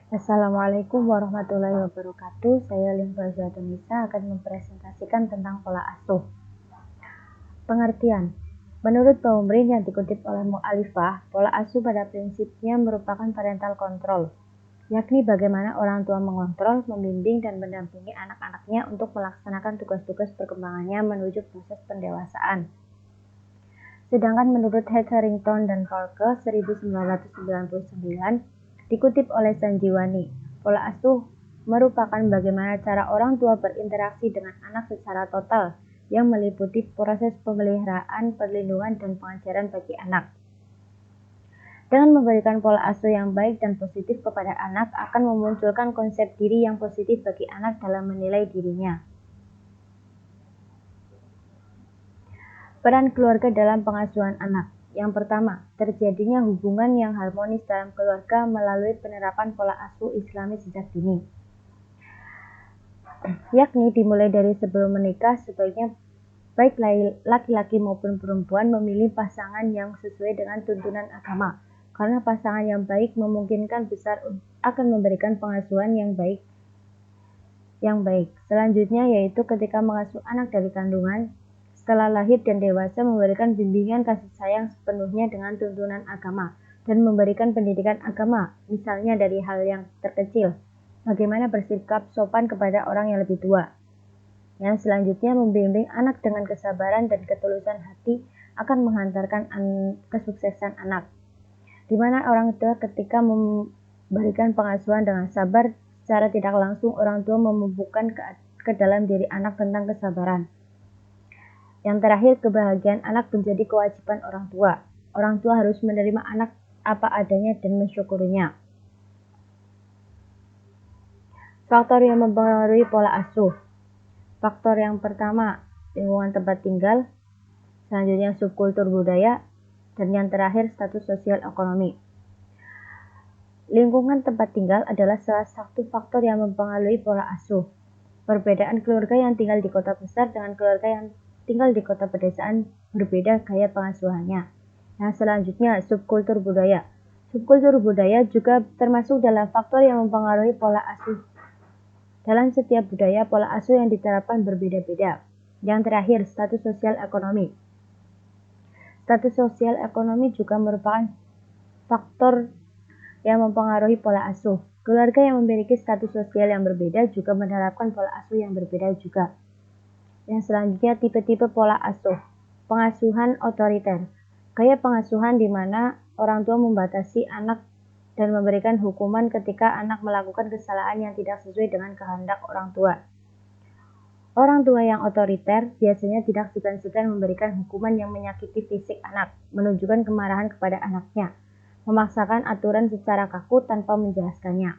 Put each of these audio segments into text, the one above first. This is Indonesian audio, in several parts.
Assalamualaikum warahmatullahi wabarakatuh. Saya Limba Zatunisa akan mempresentasikan tentang pola asuh. Pengertian. Menurut Baumrin yang dikutip oleh Mu'alifah, pola asuh pada prinsipnya merupakan parental control, yakni bagaimana orang tua mengontrol, membimbing, dan mendampingi anak-anaknya untuk melaksanakan tugas-tugas perkembangannya menuju proses pendewasaan. Sedangkan menurut Hetherington dan Parker 1999, dikutip oleh Sanjiwani, pola asuh merupakan bagaimana cara orang tua berinteraksi dengan anak secara total yang meliputi proses pemeliharaan, perlindungan, dan pengajaran bagi anak. Dengan memberikan pola asuh yang baik dan positif kepada anak akan memunculkan konsep diri yang positif bagi anak dalam menilai dirinya. Peran keluarga dalam pengasuhan anak. Yang pertama, terjadinya hubungan yang harmonis dalam keluarga melalui penerapan pola asuh Islami sejak dini. Yakni dimulai dari sebelum menikah, sebaiknya baik laki-laki maupun perempuan memilih pasangan yang sesuai dengan tuntunan agama, karena pasangan yang baik memungkinkan besar akan memberikan pengasuhan yang baik. Selanjutnya yaitu ketika mengasuh anak dari kandungan, setelah lahir dan dewasa memberikan bimbingan kasih sayang sepenuhnya dengan tuntunan agama dan memberikan pendidikan agama, misalnya dari hal yang terkecil, bagaimana bersikap sopan kepada orang yang lebih tua. Yang selanjutnya membimbing anak dengan kesabaran dan ketulusan hati akan menghantarkan kesuksesan anak, di mana orang tua ketika memberikan pengasuhan dengan sabar, secara tidak langsung orang tua memupukkan ke dalam diri anak tentang kesabaran. Yang terakhir, kebahagiaan anak menjadi kewajiban orang tua. Orang tua harus menerima anak apa adanya dan mensyukurinya. Faktor yang mempengaruhi pola asuh. Faktor yang pertama, lingkungan tempat tinggal, selanjutnya subkultur budaya, dan yang terakhir status sosial ekonomi. Lingkungan tempat tinggal adalah salah satu faktor yang mempengaruhi pola asuh. Perbedaan keluarga yang tinggal di kota besar dengan keluarga yang tinggal di kota pedesaan berbeda gaya pengasuhannya. Yang selanjutnya, subkultur budaya. Subkultur budaya juga termasuk dalam faktor yang mempengaruhi pola asuh. Dalam setiap budaya, pola asuh yang diterapkan berbeda-beda. Yang terakhir, status sosial ekonomi. Status sosial ekonomi juga merupakan faktor yang mempengaruhi pola asuh. Keluarga yang memiliki status sosial yang berbeda juga menerapkan pola asuh yang berbeda juga. Yang selanjutnya, tipe-tipe pola asuh. Pengasuhan otoriter. Gaya pengasuhan di mana orang tua membatasi anak dan memberikan hukuman ketika anak melakukan kesalahan yang tidak sesuai dengan kehendak orang tua. Orang tua yang otoriter biasanya tidak segan-segan memberikan hukuman yang menyakiti fisik anak, menunjukkan kemarahan kepada anaknya, memaksakan aturan secara kaku tanpa menjelaskannya.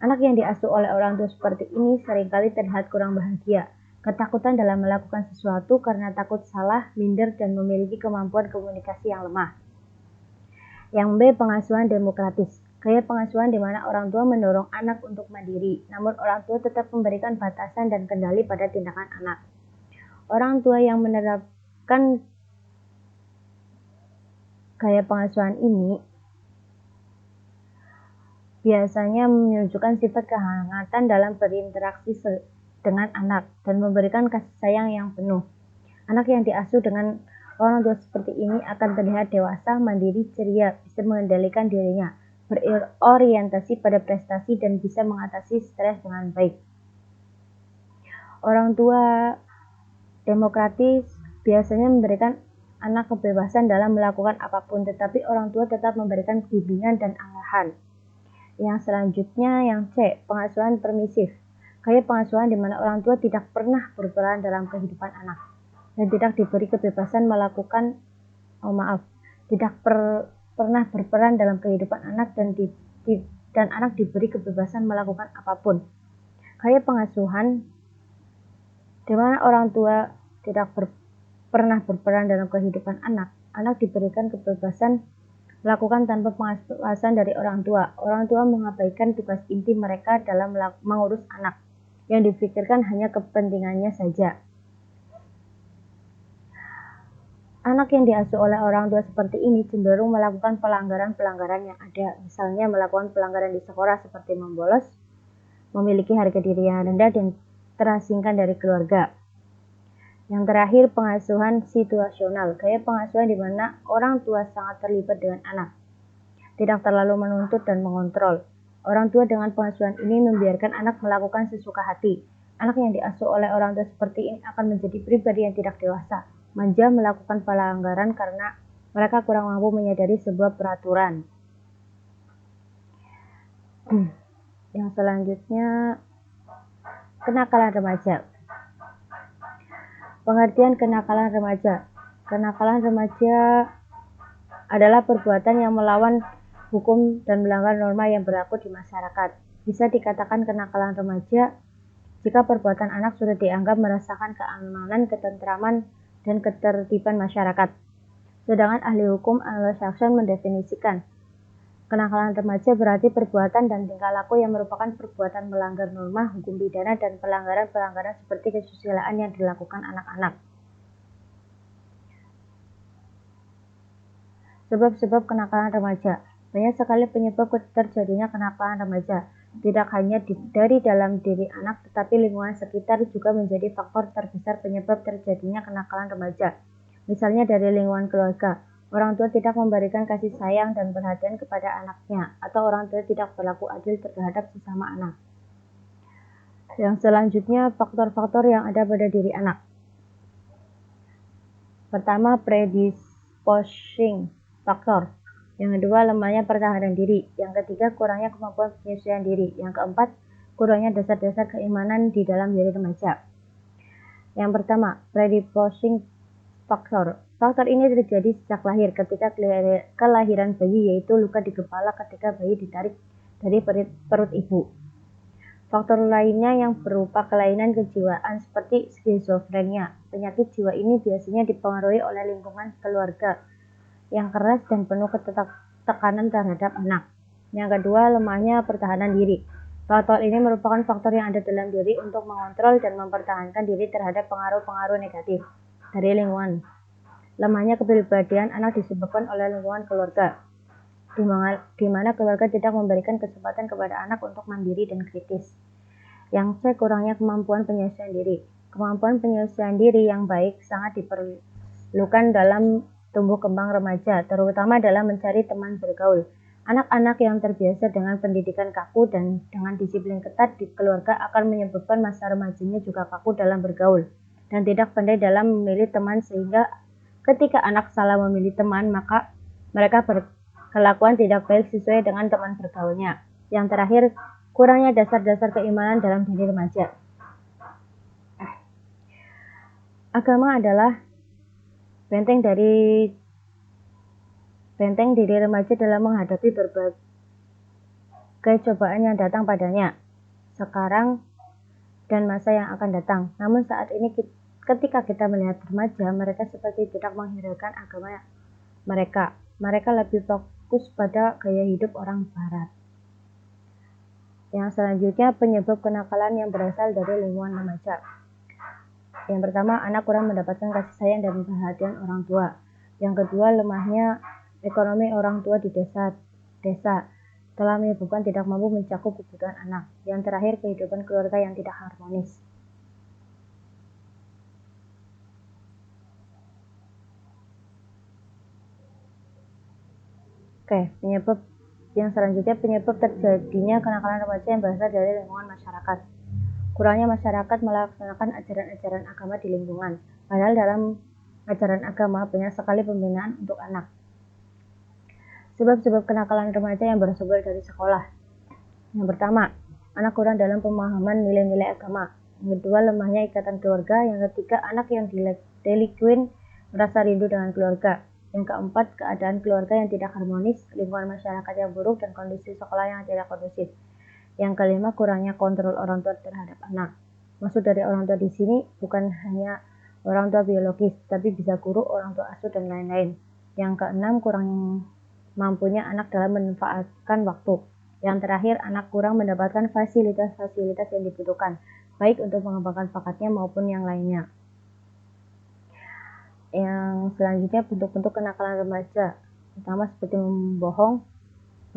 Anak yang diasuh oleh orang tua seperti ini seringkali terlihat kurang bahagia, ketakutan dalam melakukan sesuatu karena takut salah, minder, dan memiliki kemampuan komunikasi yang lemah. Yang B, pengasuhan demokratis. Gaya pengasuhan di mana orang tua mendorong anak untuk mandiri, namun orang tua tetap memberikan batasan dan kendali pada tindakan anak. Orang tua yang menerapkan gaya pengasuhan ini biasanya menunjukkan sifat kehangatan dalam berinteraksi dengan anak dan memberikan kasih sayang yang penuh. Anak yang diasuh dengan orang tua seperti ini akan terlihat dewasa, mandiri, ceria, bisa mengendalikan dirinya, berorientasi pada prestasi, dan bisa mengatasi stres dengan baik. Orang tua demokratis biasanya memberikan anak kebebasan dalam melakukan apapun, tetapi orang tua tetap memberikan bimbingan dan arahan. Yang selanjutnya, yang C, pengasuhan permisif. Gaya pengasuhan di mana orang tua tidak pernah berperan dalam kehidupan anak dan tidak diberi kebebasan melakukan pernah berperan dalam kehidupan anak dan anak diberi kebebasan melakukan apapun. Gaya pengasuhan di mana orang tua tidak pernah berperan dalam kehidupan anak, anak diberikan kebebasan melakukan tanpa pengawasan dari orang tua. Orang tua mengabaikan tugas inti mereka dalam mengurus anak, yang dipikirkan hanya kepentingannya saja. Anak yang diasuh oleh orang tua seperti ini cenderung melakukan pelanggaran-pelanggaran yang ada, misalnya melakukan pelanggaran di sekolah seperti membolos, memiliki harga diri yang rendah, dan terasingkan dari keluarga. Yang terakhir, pengasuhan situasional. Gaya pengasuhan di mana orang tua sangat terlibat dengan anak, tidak terlalu menuntut dan mengontrol. Orang tua dengan pengasuhan ini membiarkan anak melakukan sesuka hati. Anak yang diasuh oleh orang tua seperti ini akan menjadi pribadi yang tidak dewasa, manja, melakukan pelanggaran karena mereka kurang mampu menyadari sebuah peraturan. Yang selanjutnya, kenakalan remaja. Pengertian kenakalan remaja. Kenakalan remaja adalah perbuatan yang melawan hukum dan melanggar norma yang berlaku di masyarakat. Bisa dikatakan kenakalan remaja jika perbuatan anak sudah dianggap merasakan keamanan, ketentraman, dan ketertiban masyarakat. Sedangkan ahli hukum Anglo-Saxon mendefinisikan kenakalan remaja berarti perbuatan dan tingkah laku yang merupakan perbuatan melanggar norma, hukum pidana, dan pelanggaran-pelanggaran seperti kesusilaan yang dilakukan anak-anak. Sebab-sebab kenakalan remaja. Banyak sekali penyebab terjadinya kenakalan remaja. Tidak hanya dari dalam diri anak, tetapi lingkungan sekitar juga menjadi faktor terbesar penyebab terjadinya kenakalan remaja. Misalnya dari lingkungan keluarga. Orang tua tidak memberikan kasih sayang dan perhatian kepada anaknya, atau orang tua tidak berlaku adil terhadap sesama anak. Yang selanjutnya, faktor-faktor yang ada pada diri anak. Pertama, predisposing faktor. Yang kedua, lemahnya pertahanan diri. Yang ketiga, kurangnya kemampuan penyesuaian diri. Yang keempat, kurangnya dasar-dasar keimanan di dalam diri remaja. Yang pertama, predisposing faktor. Faktor ini terjadi sejak lahir ketika kelahiran bayi, yaitu luka di kepala ketika bayi ditarik dari perut ibu. Faktor lainnya yang berupa kelainan kejiwaan seperti skizofrenia. Penyakit jiwa ini biasanya dipengaruhi oleh lingkungan keluarga yang keras dan penuh tekanan terhadap anak. Yang kedua, lemahnya pertahanan diri. Faktor ini merupakan faktor yang ada dalam diri untuk mengontrol dan mempertahankan diri terhadap pengaruh-pengaruh negatif dari lingkungan. Lemahnya kepribadian anak disebabkan oleh lingkungan keluarga, di mana keluarga tidak memberikan kesempatan kepada anak untuk mandiri dan kritis. Yang C, kurangnya kemampuan penyelesaian diri. Kemampuan penyelesaian diri yang baik sangat diperlukan dalam tumbuh kembang remaja, terutama dalam mencari teman bergaul. Anak-anak yang terbiasa dengan pendidikan kaku dan dengan disiplin ketat di keluarga akan menyebabkan masa remajanya juga kaku dalam bergaul dan tidak pandai dalam memilih teman, sehingga ketika anak salah memilih teman, maka mereka berkelakuan tidak baik sesuai dengan teman bergaulnya. Yang terakhir, kurangnya dasar-dasar keimanan dalam diri remaja. Agama adalah benteng diri remaja dalam menghadapi berbagai cobaan yang datang padanya sekarang dan masa yang akan datang. Namun saat ini ketika kita melihat remaja, mereka seperti tidak menghiraukan agama mereka. Mereka lebih fokus pada gaya hidup orang barat. Yang selanjutnya, penyebab kenakalan yang berasal dari lingkungan remaja. Yang pertama, anak kurang mendapatkan kasih sayang dan perhatian orang tua. Yang kedua, lemahnya ekonomi orang tua di desa telah menyebabkan tidak mampu mencakup kebutuhan anak. Yang terakhir, kehidupan keluarga yang tidak harmonis. Oke, yang selanjutnya, penyebab terjadinya kenakalan remaja yang berasal dari lingkungan masyarakat. Kurangnya masyarakat melaksanakan ajaran-ajaran agama di lingkungan. Padahal dalam ajaran agama banyak sekali pembinaan untuk anak. Sebab-sebab kenakalan remaja yang bersumber dari sekolah. Yang pertama, anak kurang dalam pemahaman nilai-nilai agama. Yang kedua, lemahnya ikatan keluarga. Yang ketiga, anak yang delikuin merasa rindu dengan keluarga. Yang keempat, keadaan keluarga yang tidak harmonis, lingkungan masyarakat yang buruk, dan kondisi sekolah yang tidak kondusif. Yang kelima, kurangnya kontrol orang tua terhadap anak. Maksud dari orang tua di sini bukan hanya orang tua biologis, tapi bisa guru, orang tua asuh, dan lain-lain. Yang keenam, kurang mampunya anak dalam memanfaatkan waktu. Yang terakhir, anak kurang mendapatkan fasilitas-fasilitas yang dibutuhkan, baik untuk mengembangkan bakatnya maupun yang lainnya. Yang selanjutnya bentuk-bentuk kenakalan remaja, pertama seperti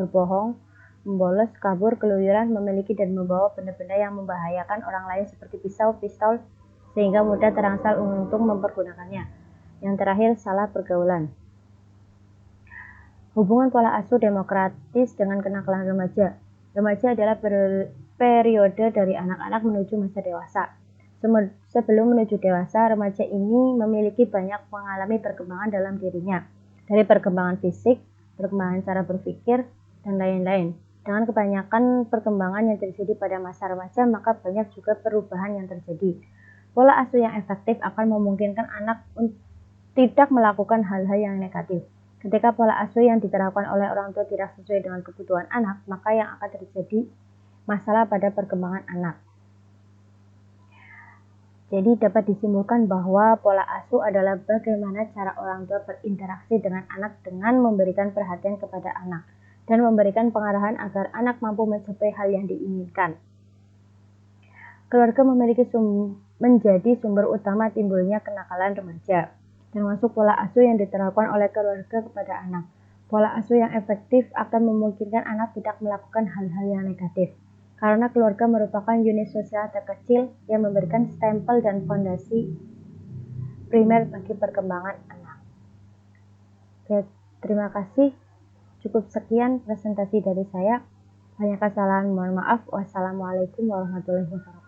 berbohong, membolos, kabur, keluyuran, memiliki dan membawa benda-benda yang membahayakan orang lain seperti pisau, pistol, sehingga mudah terangsang untuk mempergunakannya. Yang terakhir, salah pergaulan. Hubungan pola asuh demokratis dengan kenakalan remaja. Remaja adalah periode dari anak-anak menuju masa dewasa. Sebelum menuju dewasa, remaja ini memiliki banyak mengalami perkembangan dalam dirinya, dari perkembangan fisik, perkembangan cara berpikir, dan lain-lain. Dengan kebanyakan perkembangan yang terjadi pada masa remaja, maka banyak juga perubahan yang terjadi. Pola asuh yang efektif akan memungkinkan anak tidak melakukan hal-hal yang negatif. Ketika pola asuh yang diterapkan oleh orang tua tidak sesuai dengan kebutuhan anak, maka yang akan terjadi masalah pada perkembangan anak. Jadi dapat disimpulkan bahwa pola asuh adalah bagaimana cara orang tua berinteraksi dengan anak dengan memberikan perhatian kepada anak dan memberikan pengarahan agar anak mampu mencapai hal yang diinginkan. Keluarga menjadi sumber utama timbulnya kenakalan remaja, termasuk pola asuh yang diterapkan oleh keluarga kepada anak. Pola asuh yang efektif akan memungkinkan anak tidak melakukan hal-hal yang negatif, karena keluarga merupakan unit sosial terkecil yang memberikan stempel dan fondasi primer bagi perkembangan anak. Oke, terima kasih. Cukup sekian presentasi dari saya. Banyak kesalahan, mohon maaf. Wassalamualaikum warahmatullahi wabarakatuh.